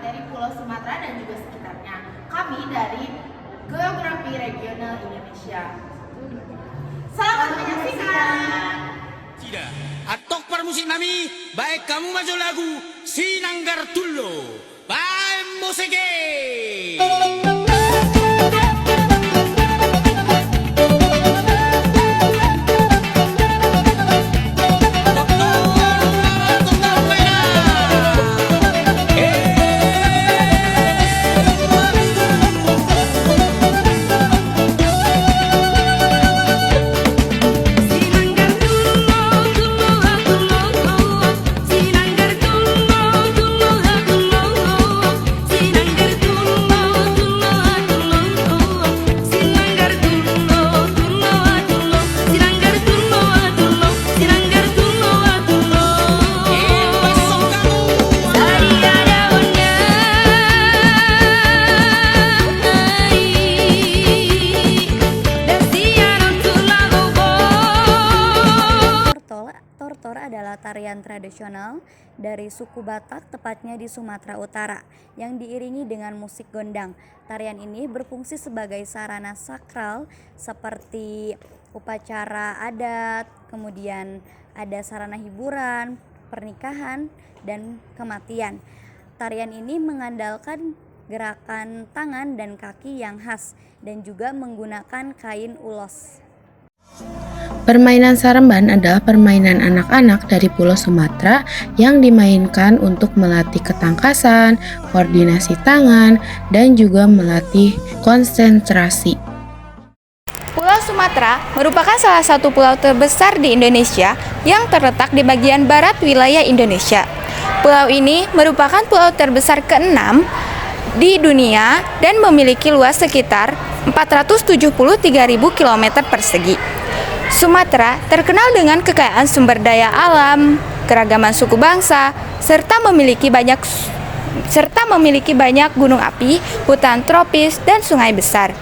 materi Pulau Sumatera dan juga sekitarnya. Kami dari Geografi Regional Indonesia. Selamat menyaksikan. Tidak. Atok permusik nami, baik kamu maju lagu Sinanggar Tullo. Baik musike. Tortor adalah tarian tradisional dari suku Batak, tepatnya di Sumatera Utara, yang diiringi dengan musik gondang. Tarian ini berfungsi sebagai sarana sakral seperti upacara adat, kemudian ada sarana hiburan, pernikahan, dan kematian. Tarian ini mengandalkan gerakan tangan dan kaki yang khas dan juga menggunakan kain ulos. Permainan saremban adalah permainan anak-anak dari Pulau Sumatera yang dimainkan untuk melatih ketangkasan, koordinasi tangan, dan juga melatih konsentrasi. Pulau Sumatera merupakan salah satu pulau terbesar di Indonesia yang terletak di bagian barat wilayah Indonesia. Pulau ini merupakan pulau terbesar ke-6 di dunia dan memiliki luas sekitar 473.000 km persegi. Sumatera terkenal dengan kekayaan sumber daya alam, keragaman suku bangsa, serta memiliki banyak gunung api, hutan tropis, dan sungai besar.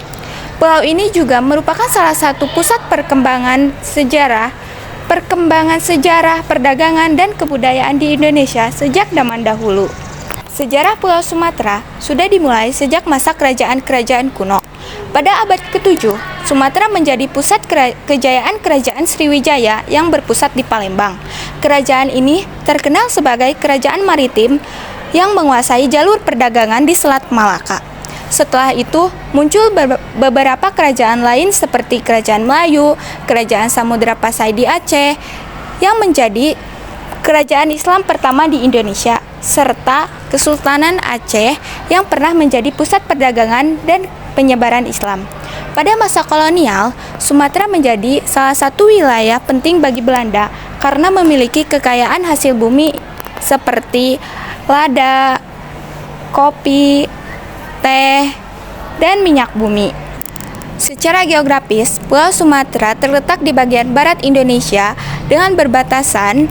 Pulau ini juga merupakan salah satu pusat perkembangan sejarah, perdagangan, dan kebudayaan di Indonesia sejak zaman dahulu. Sejarah Pulau Sumatera sudah dimulai sejak masa kerajaan-kerajaan kuno. Pada abad ke-7, Sumatera menjadi pusat kejayaan Kerajaan Sriwijaya yang berpusat di Palembang. Kerajaan ini terkenal sebagai kerajaan maritim yang menguasai jalur perdagangan di Selat Malaka. Setelah itu, muncul beberapa kerajaan lain seperti Kerajaan Melayu, Kerajaan Samudra Pasai di Aceh, yang menjadi kerajaan Islam pertama di Indonesia, serta Kesultanan Aceh yang pernah menjadi pusat perdagangan dan penyebaran Islam. Pada masa kolonial, Sumatera menjadi salah satu wilayah penting bagi Belanda karena memiliki kekayaan hasil bumi seperti lada, kopi, teh, dan minyak bumi. Secara geografis, Pulau Sumatera terletak di bagian barat Indonesia dengan berbatasan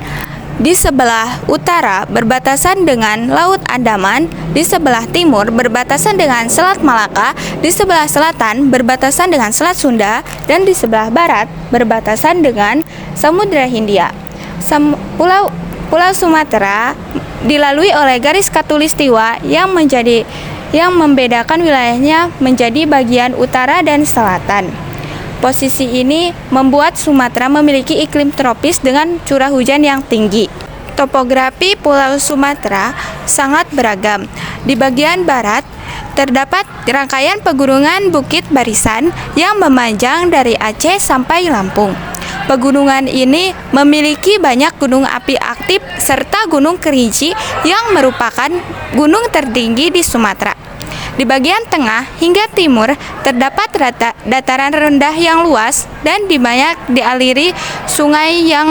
di sebelah utara berbatasan dengan Laut Andaman, di sebelah timur berbatasan dengan Selat Malaka, di sebelah selatan berbatasan dengan Selat Sunda, dan di sebelah barat berbatasan dengan Samudra Hindia. Pulau Sumatera dilalui oleh garis khatulistiwa yang membedakan wilayahnya menjadi bagian utara dan selatan. Posisi ini membuat Sumatera memiliki iklim tropis dengan curah hujan yang tinggi. Topografi Pulau Sumatera sangat beragam. Di bagian barat terdapat rangkaian pegunungan Bukit Barisan yang memanjang dari Aceh sampai Lampung. Pegunungan ini memiliki banyak gunung api aktif serta Gunung Kerinci yang merupakan gunung tertinggi di Sumatera. Di bagian tengah hingga timur terdapat dataran rendah yang luas dan dialiri sungai yang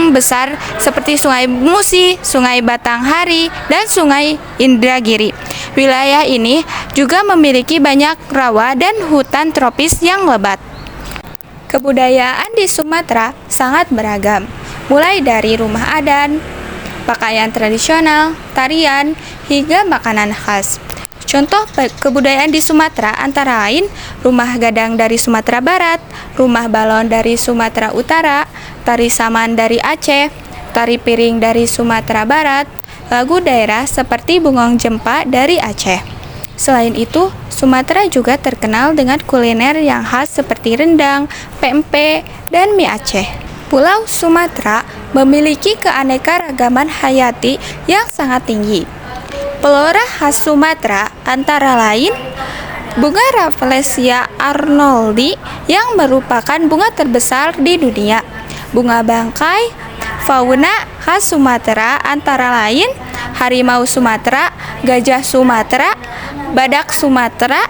besar seperti Sungai Musi, Sungai Batanghari, dan Sungai Indragiri. Wilayah ini juga memiliki banyak rawa dan hutan tropis yang lebat. Kebudayaan di Sumatera sangat beragam, mulai dari rumah adat, pakaian tradisional, tarian, hingga makanan khas. Contoh kebudayaan di Sumatera antara lain rumah gadang dari Sumatera Barat, rumah balon dari Sumatera Utara, tari saman dari Aceh, tari piring dari Sumatera Barat, lagu daerah seperti Bungong Jempa dari Aceh. Selain itu, Sumatera juga terkenal dengan kuliner yang khas seperti rendang, pempek, dan mie Aceh. Pulau Sumatera memiliki keanekaragaman hayati yang sangat tinggi. Flora khas Sumatera antara lain bunga Rafflesia arnoldi yang merupakan bunga terbesar di dunia, bunga bangkai, fauna khas Sumatera antara lain harimau Sumatera, gajah Sumatera, badak Sumatera,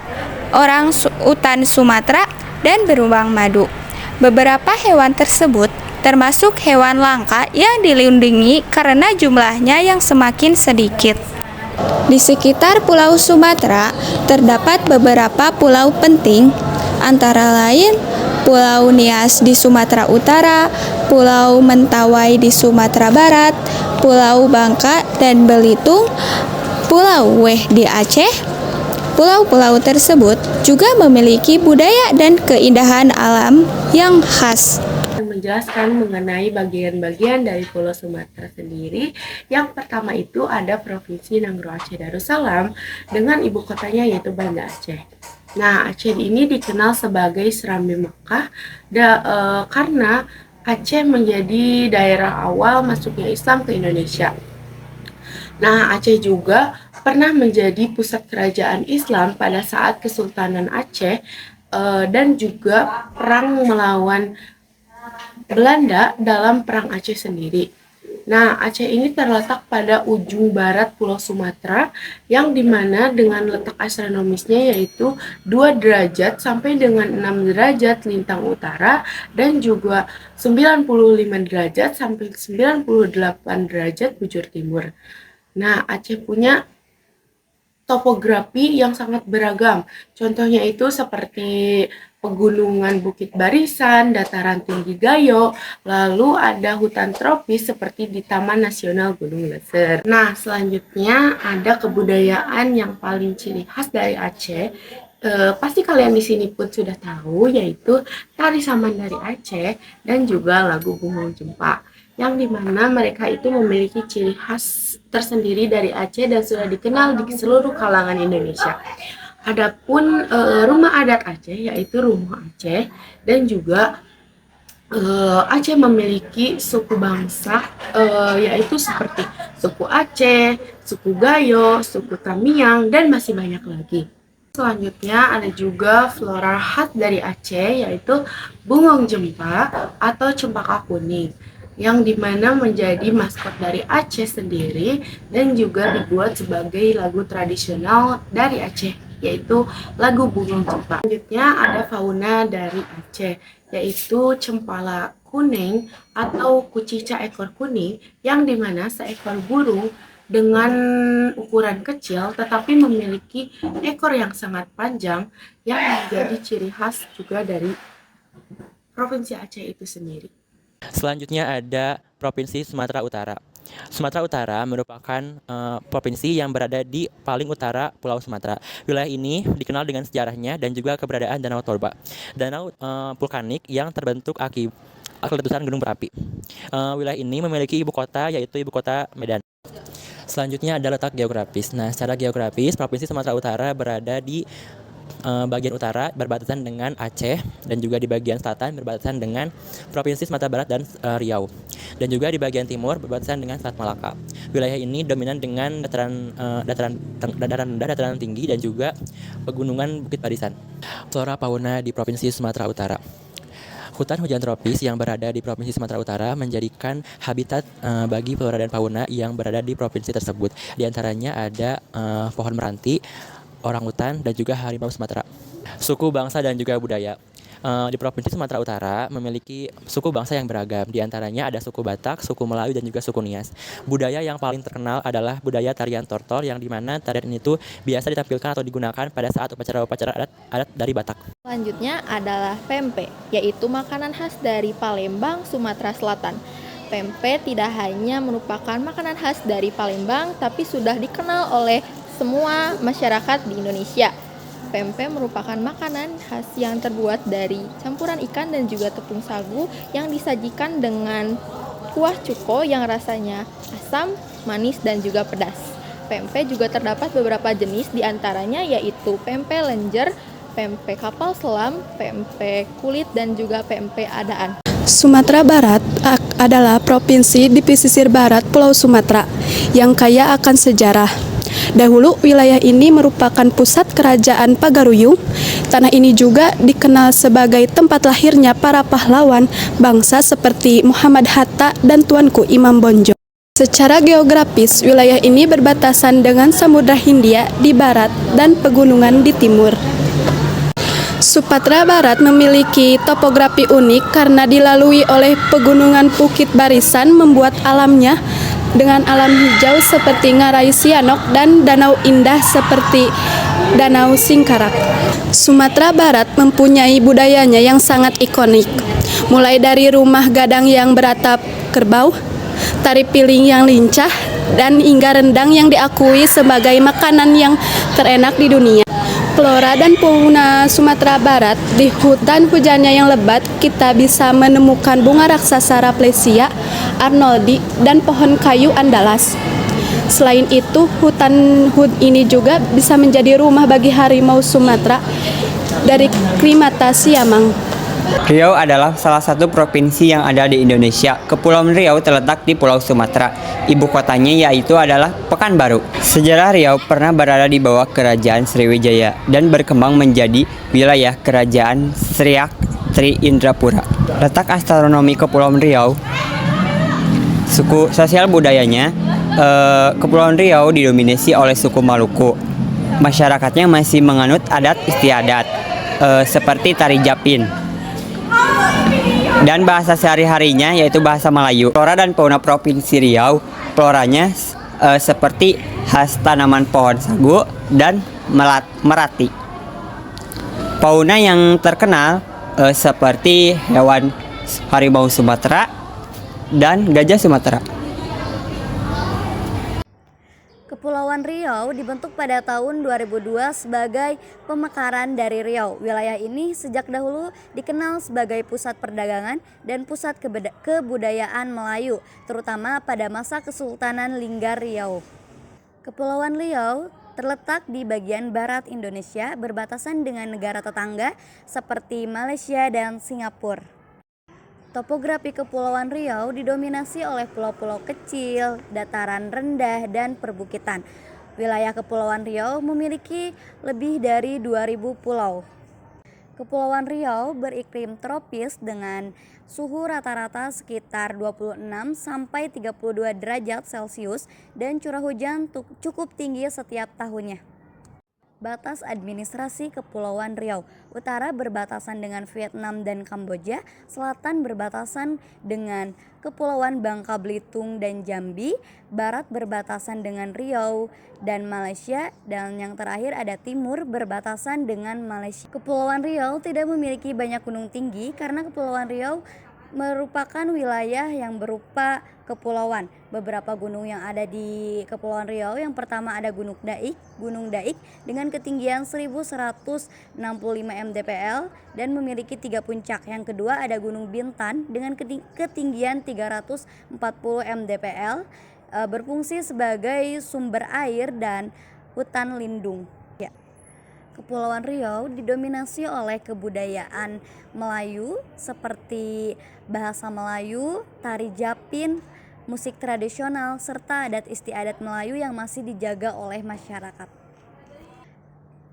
orang utan Sumatera, dan beruang madu. Beberapa hewan tersebut termasuk hewan langka yang dilindungi karena jumlahnya yang semakin sedikit. Di sekitar Pulau Sumatera terdapat beberapa pulau penting, antara lain Pulau Nias di Sumatera Utara, Pulau Mentawai di Sumatera Barat, Pulau Bangka dan Belitung, Pulau Weh di Aceh. Pulau-pulau tersebut juga memiliki budaya dan keindahan alam yang khas. Menjelaskan mengenai bagian-bagian dari Pulau Sumatera sendiri. Yang pertama itu ada Provinsi Nanggroe Aceh Darussalam dengan ibu kotanya yaitu Banda Aceh. Nah, Aceh ini dikenal sebagai Serambi Mekah karena Aceh menjadi daerah awal masuknya Islam ke Indonesia. Nah, Aceh juga pernah menjadi pusat kerajaan Islam pada saat Kesultanan Aceh dan juga perang melawan Belanda dalam Perang Aceh sendiri. Nah, Aceh ini terletak pada ujung barat Pulau Sumatera yang dimana dengan letak astronomisnya yaitu 2 derajat sampai dengan 6 derajat lintang utara dan juga 95 derajat sampai 98 derajat bujur timur. Nah, Aceh punya topografi yang sangat beragam. Contohnya itu seperti pegunungan Bukit Barisan, dataran tinggi Gayo, lalu ada hutan tropis seperti di Taman Nasional Gunung Leser. Nah, selanjutnya ada kebudayaan yang paling ciri khas dari Aceh. Pasti kalian di sini pun sudah tahu, yaitu tari saman dari Aceh dan juga lagu Bungong Jempa, yang dimana mereka itu memiliki ciri khas tersendiri dari Aceh dan sudah dikenal di seluruh kalangan Indonesia. Adapun rumah adat Aceh yaitu Rumah Aceh dan juga Aceh memiliki suku bangsa yaitu seperti suku Aceh, suku Gayo, suku Tamiang, dan masih banyak lagi. Selanjutnya ada juga flora khas dari Aceh yaitu Bungong Jempa atau cempaka kuning, yang dimana menjadi maskot dari Aceh sendiri dan juga dibuat sebagai lagu tradisional dari Aceh, yaitu lagu Bungong Jempa. Selanjutnya ada fauna dari Aceh, yaitu cempala kuning atau kucica ekor kuning, yang dimana seekor burung dengan ukuran kecil tetapi memiliki ekor yang sangat panjang yang menjadi ciri khas juga dari Provinsi Aceh itu sendiri. Selanjutnya ada Provinsi Sumatera Utara. Sumatera Utara merupakan provinsi yang berada di paling utara Pulau Sumatera. Wilayah ini dikenal dengan sejarahnya dan juga keberadaan Danau Toba, danau vulkanik yang terbentuk akibat letusan gunung berapi. Wilayah ini memiliki ibu kota yaitu ibu kota Medan. Selanjutnya ada letak geografis. Nah, secara geografis Provinsi Sumatera Utara berada di bagian utara berbatasan dengan Aceh dan juga di bagian selatan berbatasan dengan Provinsi Sumatera Barat dan Riau, dan juga di bagian timur berbatasan dengan Selat Malaka. Wilayah ini dominan dengan dataran rendah, dataran tinggi, dan juga pegunungan Bukit Barisan. Flora fauna di Provinsi Sumatera Utara. Hutan hujan tropis yang berada di Provinsi Sumatera Utara menjadikan habitat bagi flora dan fauna yang berada di provinsi tersebut. Di antaranya ada pohon meranti, orangutan, dan juga harimau Sumatera. Suku, bangsa, dan juga budaya. Di Provinsi Sumatera Utara memiliki suku bangsa yang beragam. Di antaranya ada suku Batak, suku Melayu, dan juga suku Nias. Budaya yang paling terkenal adalah budaya tarian tortor, yang dimana tarian itu biasa ditampilkan atau digunakan pada saat upacara-upacara adat dari Batak. Selanjutnya adalah pempek, yaitu makanan khas dari Palembang, Sumatera Selatan. Pempek tidak hanya merupakan makanan khas dari Palembang, tapi sudah dikenal oleh semua masyarakat di Indonesia. Pempek merupakan makanan khas yang terbuat dari campuran ikan dan juga tepung sagu yang disajikan dengan kuah cuko yang rasanya asam, manis, dan juga pedas. Pempek juga terdapat beberapa jenis diantaranya yaitu pempek lenjer, pempek kapal selam, pempek kulit, dan juga pempek adaan. Sumatera Barat adalah provinsi di pesisir barat Pulau Sumatera yang kaya akan sejarah. Dahulu wilayah ini merupakan pusat kerajaan Pagaruyung. Tanah ini juga dikenal sebagai tempat lahirnya para pahlawan bangsa seperti Muhammad Hatta dan Tuanku Imam Bonjol. Secara geografis, wilayah ini berbatasan dengan Samudra Hindia di barat dan pegunungan di timur. Sumatera Barat memiliki topografi unik karena dilalui oleh pegunungan Bukit Barisan membuat alamnya dengan alam hijau seperti Ngarai Sianok dan danau indah seperti Danau Singkarak. Sumatera Barat mempunyai budayanya yang sangat ikonik, mulai dari rumah gadang yang beratap kerbau, tari piling yang lincah, dan hingga rendang yang diakui sebagai makanan yang terenak di dunia. Flora dan fauna Sumatera Barat, di hutan hujannya yang lebat, kita bisa menemukan bunga raksasa Rafflesia, arnoldi, dan pohon kayu andalas. Selain itu, hutan ini juga bisa menjadi rumah bagi harimau Sumatera dari primata siamang. Riau adalah salah satu provinsi yang ada di Indonesia. Kepulauan Riau terletak di Pulau Sumatera. Ibu kotanya yaitu adalah Pekanbaru. Sejarah Riau pernah berada di bawah Kerajaan Sriwijaya dan berkembang menjadi wilayah Kerajaan Sriak Tri Indrapura. Letak astronomi Kepulauan Riau, suku sosial budayanya, Kepulauan Riau didominasi oleh suku Maluku. Masyarakatnya masih menganut adat istiadat seperti tari Japin. Dan bahasa sehari-harinya yaitu bahasa Melayu. Flora dan fauna Provinsi Riau, floranya seperti khas tanaman pohon sagu dan merati. Fauna yang terkenal seperti hewan harimau Sumatera dan gajah Sumatera. Kepulauan Riau dibentuk pada tahun 2002 sebagai pemekaran dari Riau. Wilayah ini sejak dahulu dikenal sebagai pusat perdagangan dan pusat kebudayaan Melayu, terutama pada masa Kesultanan Linggar Riau. Kepulauan Riau terletak di bagian barat Indonesia, berbatasan dengan negara tetangga seperti Malaysia dan Singapura. Topografi Kepulauan Riau didominasi oleh pulau-pulau kecil, dataran rendah, dan perbukitan. Wilayah Kepulauan Riau memiliki lebih dari 2.000 pulau. Kepulauan Riau beriklim tropis dengan suhu rata-rata sekitar 26 sampai 32 derajat Celcius dan curah hujan cukup tinggi setiap tahunnya. Batas administrasi Kepulauan Riau. Utara berbatasan dengan Vietnam dan Kamboja, selatan berbatasan dengan Kepulauan Bangka Belitung dan Jambi, barat berbatasan dengan Riau dan Malaysia, dan yang terakhir ada timur berbatasan dengan Malaysia. Kepulauan Riau tidak memiliki banyak gunung tinggi karena Kepulauan Riau merupakan wilayah yang berupa kepulauan. Beberapa gunung yang ada di Kepulauan Riau, yang pertama ada Gunung Daik dengan ketinggian 1165 mdpl dan memiliki 3 puncak. Yang kedua ada Gunung Bintan dengan ketinggian 340 mdpl, berfungsi sebagai sumber air dan hutan lindung. Kepulauan Riau didominasi oleh kebudayaan Melayu seperti bahasa Melayu, tari Japin, musik tradisional, serta adat istiadat Melayu yang masih dijaga oleh masyarakat.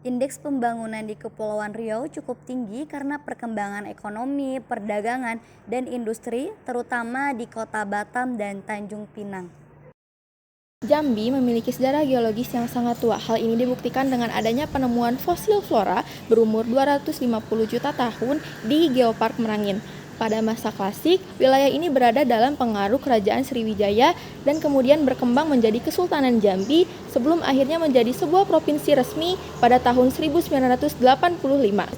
Indeks pembangunan di Kepulauan Riau cukup tinggi karena perkembangan ekonomi, perdagangan, dan industri, terutama di Kota Batam dan Tanjung Pinang. Jambi memiliki sejarah geologis yang sangat tua. Hal ini dibuktikan dengan adanya penemuan fosil flora berumur 250 juta tahun di Geopark Merangin. Pada masa klasik, wilayah ini berada dalam pengaruh Kerajaan Sriwijaya dan kemudian berkembang menjadi Kesultanan Jambi sebelum akhirnya menjadi sebuah provinsi resmi pada tahun 1985.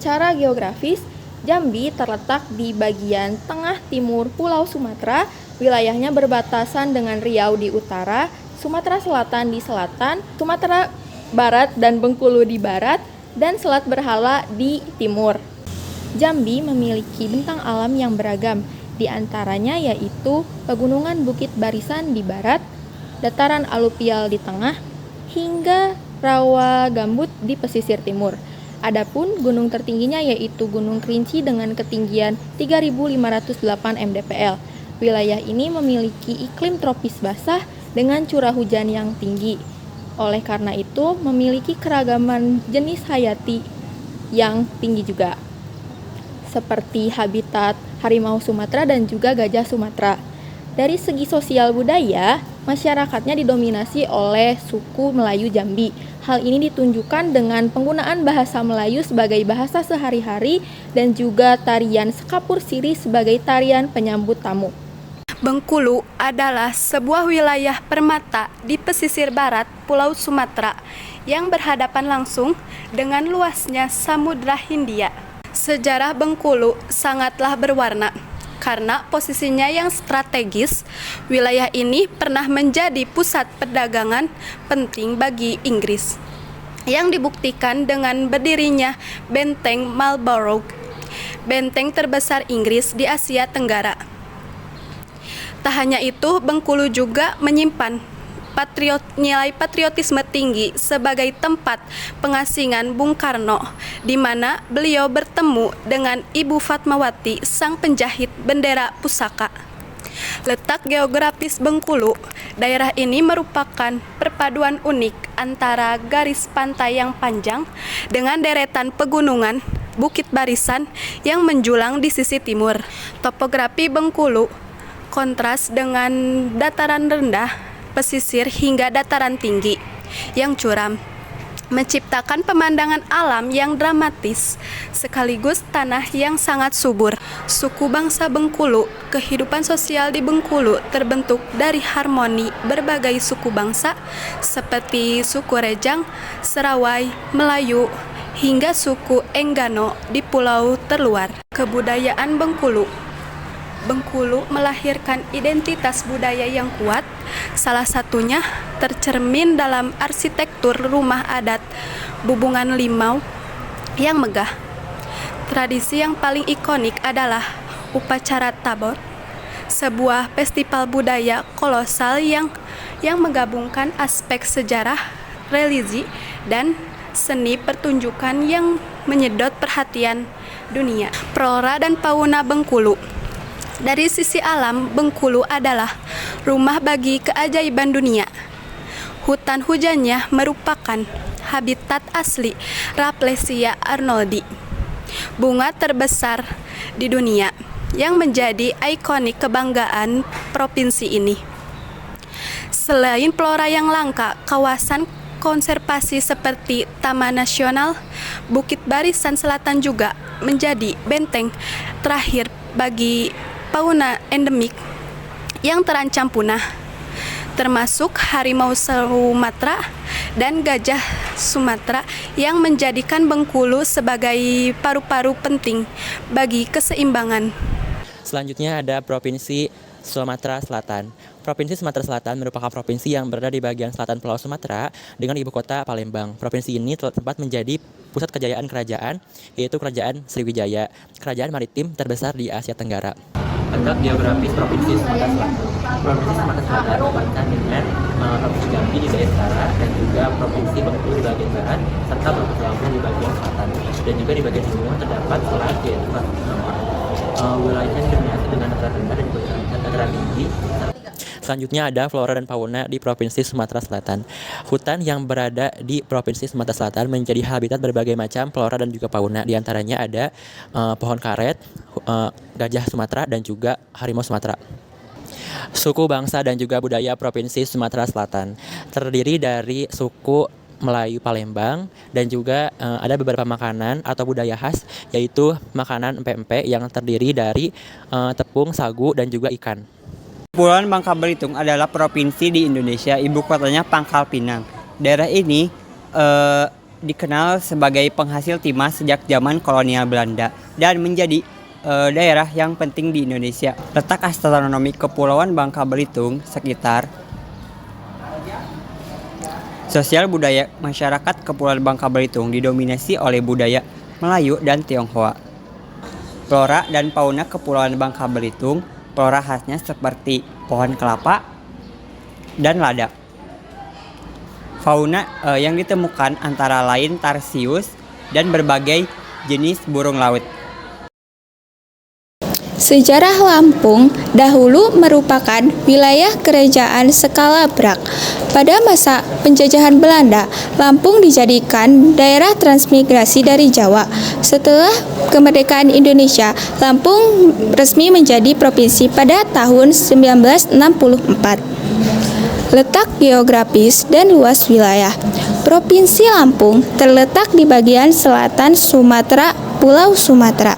Secara geografis, Jambi terletak di bagian tengah timur Pulau Sumatera. Wilayahnya berbatasan dengan Riau di utara, Sumatera Selatan di selatan, Sumatera Barat dan Bengkulu di barat, dan Selat Berhala di timur. Jambi memiliki bentang alam yang beragam. Di antaranya yaitu pegunungan Bukit Barisan di barat, dataran aluvial di tengah, hingga rawa gambut di pesisir timur. Adapun gunung tertingginya yaitu Gunung Kerinci dengan ketinggian 3.508 mdpl. Wilayah ini memiliki iklim tropis basah dengan curah hujan yang tinggi. Oleh karena itu, memiliki keragaman jenis hayati yang tinggi juga, seperti habitat harimau Sumatera dan juga gajah Sumatera. Dari segi sosial budaya, masyarakatnya didominasi oleh suku Melayu Jambi. Hal ini ditunjukkan dengan penggunaan bahasa Melayu sebagai bahasa sehari-hari dan juga tarian sekapur siri sebagai tarian penyambut tamu. Bengkulu adalah sebuah wilayah permata di pesisir barat Pulau Sumatera yang berhadapan langsung dengan luasnya Samudra Hindia. Sejarah Bengkulu sangatlah berwarna. Karena posisinya yang strategis, wilayah ini pernah menjadi pusat perdagangan penting bagi Inggris, yang dibuktikan dengan berdirinya Benteng Marlborough, benteng terbesar Inggris di Asia Tenggara. Tak hanya itu, Bengkulu juga menyimpan nilai patriotisme tinggi sebagai tempat pengasingan Bung Karno, di mana beliau bertemu dengan Ibu Fatmawati, sang penjahit bendera pusaka. Letak geografis Bengkulu, daerah ini merupakan perpaduan unik antara garis pantai yang panjang dengan deretan pegunungan Bukit Barisan yang menjulang di sisi timur. Topografi Bengkulu kontras dengan dataran rendah, pesisir hingga dataran tinggi yang curam, menciptakan pemandangan alam yang dramatis sekaligus tanah yang sangat subur. Suku bangsa Bengkulu, kehidupan sosial di Bengkulu terbentuk dari harmoni berbagai suku bangsa seperti suku Rejang, Serawai, Melayu, hingga suku Enggano di pulau terluar. Kebudayaan Bengkulu melahirkan identitas budaya yang kuat, salah satunya tercermin dalam arsitektur rumah adat Bubungan Limau yang megah. Tradisi yang paling ikonik adalah upacara Tabor, sebuah festival budaya kolosal yang menggabungkan aspek sejarah, religi, dan seni pertunjukan yang menyedot perhatian dunia. Flora dan fauna Bengkulu. Dari sisi alam, Bengkulu adalah rumah bagi keajaiban dunia. Hutan hujannya merupakan habitat asli Rafflesia arnoldi, bunga terbesar di dunia yang menjadi ikonik kebanggaan provinsi ini. Selain flora yang langka, kawasan konservasi seperti Taman Nasional Bukit Barisan Selatan juga menjadi benteng terakhir bagi fauna endemik yang terancam punah, termasuk harimau Sumatera dan gajah Sumatera yang menjadikan Bengkulu sebagai paru-paru penting bagi keseimbangan. Selanjutnya ada Provinsi Sumatera Selatan. Provinsi Sumatera Selatan merupakan provinsi yang berada di bagian selatan Pulau Sumatera dengan ibu kota Palembang. Provinsi ini tempat menjadi pusat kejayaan kerajaan, yaitu Kerajaan Sriwijaya, kerajaan maritim terbesar di Asia Tenggara. Letak geografis Provinsi Sumatera Selatan. Provinsi Sumatera Selatan berpangkat dengan Provinsi Jambi di bagian utara dan juga Provinsi Bengkulu di bagian barat serta Provinsi Lampung di bagian selatan. Dan juga di bagian timur terdapat Selat yaitu wilayahnya didominasi dengan dataran rendah dan juga dataran tinggi. Selanjutnya ada flora dan fauna di Provinsi Sumatera Selatan. Hutan yang berada di Provinsi Sumatera Selatan menjadi habitat berbagai macam flora dan juga fauna. Di antaranya ada pohon karet, gajah Sumatera, dan juga harimau Sumatera. Suku bangsa dan juga budaya Provinsi Sumatera Selatan terdiri dari suku Melayu Palembang dan juga ada beberapa makanan atau budaya khas, yaitu makanan empek-empek yang terdiri dari tepung, sagu, dan juga ikan. Kepulauan Bangka Belitung adalah provinsi di Indonesia, ibu kotanya Pangkal Pinang. Daerah ini dikenal sebagai penghasil timah sejak zaman kolonial Belanda dan menjadi daerah yang penting di Indonesia. Letak astronomi Kepulauan Bangka Belitung sekitar sosial budaya masyarakat Kepulauan Bangka Belitung didominasi oleh budaya Melayu dan Tionghoa. Flora dan fauna Kepulauan Bangka Belitung flora khasnya seperti pohon kelapa dan lada. Fauna yang ditemukan antara lain tarsius dan berbagai jenis burung laut. Sejarah Lampung dahulu merupakan wilayah kerajaan skala Brak. Pada masa penjajahan Belanda, Lampung dijadikan daerah transmigrasi dari Jawa. Setelah kemerdekaan Indonesia, Lampung resmi menjadi provinsi pada tahun 1964. Letak geografis dan luas wilayah. Provinsi Lampung terletak di bagian selatan Sumatera, Pulau Sumatera.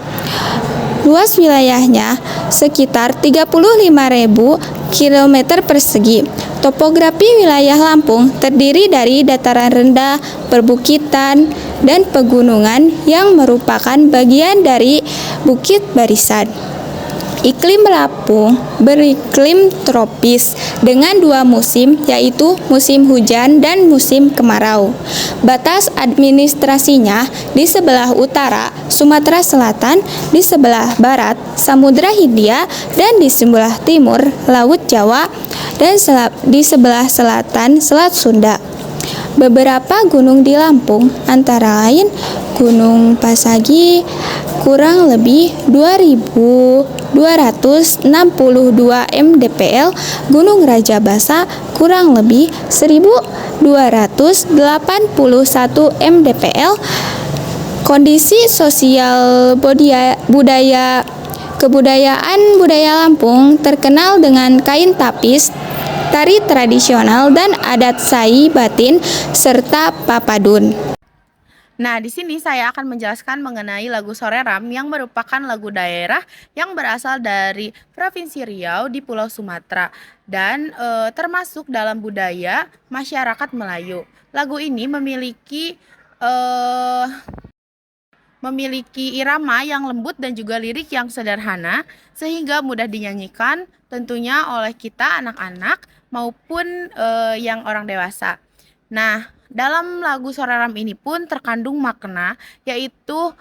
Luas wilayahnya sekitar 35.000 km persegi. Topografi wilayah Lampung terdiri dari dataran rendah, perbukitan, dan pegunungan yang merupakan bagian dari Bukit Barisan. Iklim Lampung beriklim tropis dengan dua musim, yaitu musim hujan dan musim kemarau. Batas administrasinya di sebelah utara Sumatera Selatan, di sebelah barat Samudra Hindia, dan di sebelah timur Laut Jawa, dan di sebelah selatan Selat Sunda. Beberapa gunung di Lampung antara lain Gunung Pasagi kurang lebih 2.262 mdpl, Gunung Rajabasa kurang lebih 1.281 mdpl. Kondisi sosial kebudayaan Lampung terkenal dengan kain tapis, tari tradisional, dan adat sai batin serta papadun. Nah, di sini saya akan menjelaskan mengenai lagu Soreram yang merupakan lagu daerah yang berasal dari Provinsi Riau di Pulau Sumatera dan termasuk dalam budaya masyarakat Melayu. Lagu ini memiliki irama yang lembut dan juga lirik yang sederhana sehingga mudah dinyanyikan tentunya oleh kita anak-anak maupun yang orang dewasa. Nah, dalam lagu Soreram ini pun terkandung makna, yaitu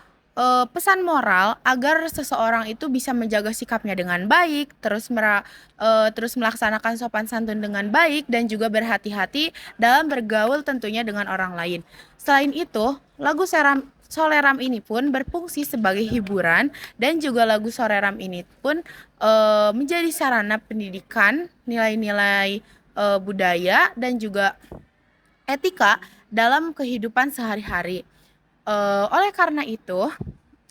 pesan moral agar seseorang itu bisa menjaga sikapnya dengan baik, terus melaksanakan sopan santun dengan baik, dan juga berhati-hati dalam bergaul tentunya dengan orang lain. Selain itu, lagu Soreram ini pun berfungsi sebagai hiburan, dan juga lagu Soreram ini pun menjadi sarana pendidikan, nilai-nilai budaya, dan juga etika dalam kehidupan sehari-hari. Oleh karena itu,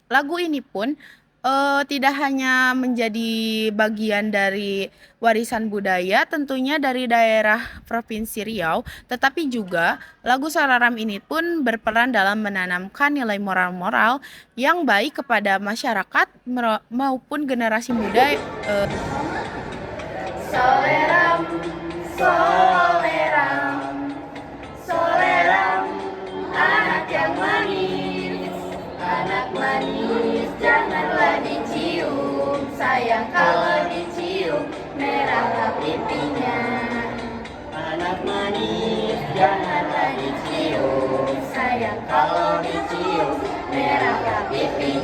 lagu ini pun tidak hanya menjadi bagian dari warisan budaya tentunya dari daerah Provinsi Riau, tetapi juga lagu Soreram ini pun berperan dalam menanamkan nilai moral-moral yang baik kepada masyarakat maupun generasi muda. Soreram, soleram, soleram, anak yang manis, janganlah dicium, sayang kalau dicium, merahlah pipinya. Anak manis, janganlah dicium, sayang kalau dicium, merahlah pipinya.